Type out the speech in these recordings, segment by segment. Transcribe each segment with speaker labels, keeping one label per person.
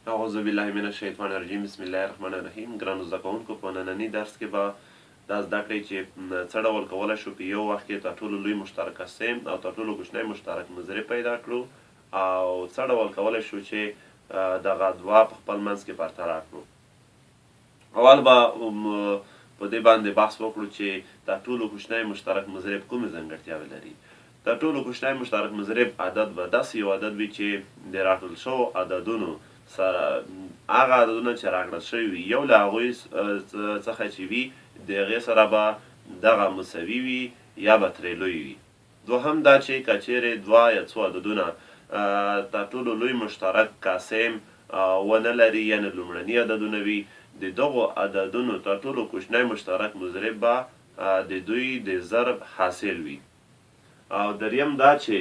Speaker 1: اعوذ بالله من الشیطان الرجیم بسم الله الرحمن الرحیم. ګرانو زده کوونکو، په ننني درس کې به دا زده کړئ چې څه ډول کولی شو په یو وخت کې تر ټولو لوی مشترک قسم او تر ټولو کوچنی مشترک مضرب پیدا کړو، او څه ډول کولی شو چې دغه دوه په خپل منځ کې پرتله کړو. اول به په دې باندې بحث وکړو چې تر ټولو کوچنی مشترک مضرب کومې ځانګړتیاوې لري. تر ټولو کوچنی مشترک مضرب عدد به داسې یو عدد وي چې د راټول شوو عددونو سره هغه عددونه چې راکړل شوي وي یو له هغوی څخه چې وي د هغې سره به دغه مساوي وي یا به ترې لوی وي. دوهم دا چې که چیرې دوه یا څو عددونه تر ټولو لوی مشترک قاسم ونه لري، یعنې لومړني عددونه وي، د دغو عددونو تر ټولو کوچنی مشترک مضرب به د دوی د ضرب حاصل وي. او دریم دا چې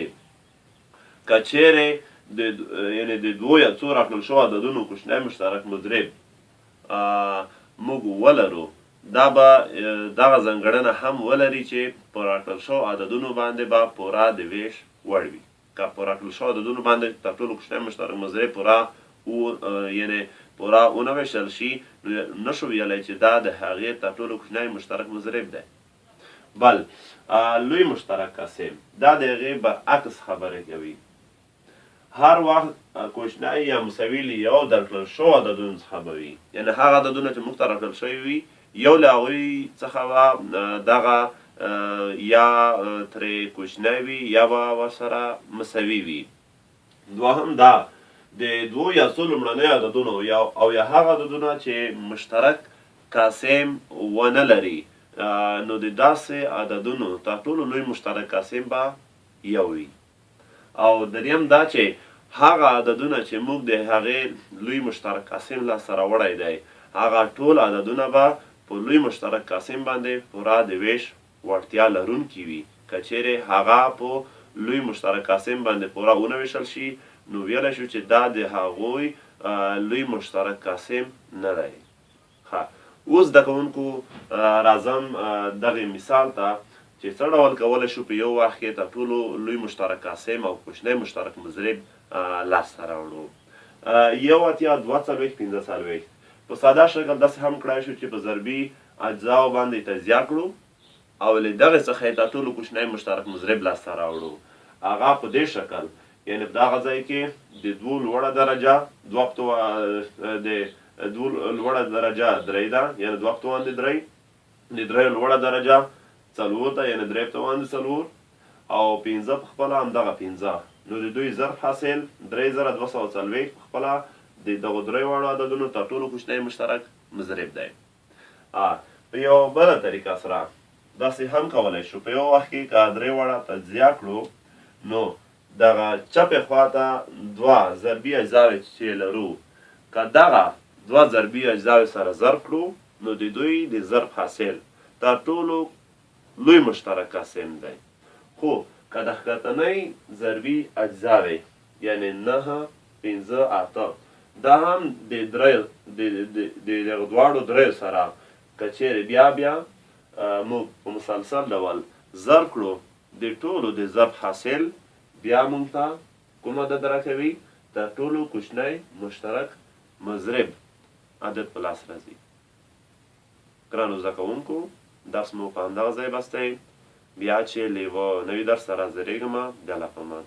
Speaker 1: که چیرې یعنې د دوو یا څو راکړل شوو عددونو کوچنی مشترک مضرب موږ ولرو، دا به دغه ځانګړنه هم ولري چې په راکړل شوو عددونو باندې به پوره د ویش وړ وي. که په راکړل شوو عددونو باندې تر ټولو کوچنی مشترک مضرب پوره یعنې پوره ونه ویشل شي، نشو ویلی چې دا د هغې تر ټولو کوچنی مشترک مضرب دی. بل لوی مشترک قاسم دا د هغې برعکس خبرې کوي. هر وخت کوچنی یا مساوي له یو درکړل شوو عددونو څخه به وي، یعنې هغه عددونه چې موږ ته راکړل شوي وي یو له هغوی څخه به دغه یا ترې کوچنی وي یا به ورسره مساوي وي. دوهم دا د دوو یا څو لومړنیو عددونو او یا هغه عددونه چې مشترک قاسم ونه لري، نو د داسې عددونو تر ټولو لوی مشترک قاسم به یو وي. او دریم دا چې هغه عددونه چې موږ د هغې لوی مشترک قاسم لاسته راوړی دی، هغه ټول عددونه به په لوی مشترک قاسم باندې پوره د ویش وړتیا لرونکي وي. که چیرې هغه په لوی مشترک قاسم باندې پوره ونه ویشل شي، نو ویلی شو چې دا د هغوی لوی مشترک قاسم نه دی. اوس زده کوونکو راځم دغې مثال ته چې څه ډول کولی شو په یو وخت کې تر ټولو لوی مشترک قاسم او کوچنی مشترک مضرب لاسته راوړو. 1 اتیا 2 څلوېښت 5 څلوېښت په ساده شکل داسې هم کړای شو چې په ضربي اجزاو باندې تجزیه کړو او له دغې څخه یې تر ټولو کوچنی مشترک مضرب لاسته راوړو. هغه په دې شکل، یعنې په دغه ځای کې د دوو لوړه درجه د دوو لوړه درجه 3 ده، یعنې 2 په توان د 3، د 3 لوړه درجه 4 ده، یعنې 3 په توان د 4، او 5 په خپله همدغه 5. نو د دوی ضرب حاصل 3240 په خپله د دغو درې واړو عددونو تر ټولو کوچنی مشترک مضرب دی. په یوه بله طریقه سره داسې هم کولی شو په یو وخت کې که درې واړه تجزیه کړو، نو دغه چپې خواته 2 ضربي اجزاوې چې لرو، که دغه 2 ضربي اجزاوې سره ضرب کړو، نو د دوی د ضرب حاصل تر ټولو لوی مشترک قاسم دی. خو که د ښکتنۍ ضربي اجزاوې یعنې 9 5 8 دا هم د دغه دواړو دریو سره که چیرې بیا موږ په مسلسل ډول ضرب کړو، د ټولو د ضرب حاصل بیا موږ ته کوم عدد راکوي؟ تر ټولو کوچنی مشترک مضرب عدد په لاس راځي. ګرانو زده کوونکو، درس مو په همدغه ځای بس دی. بیا چې له یوه نوي درس سره حاضرېږم، بیا لا په امان.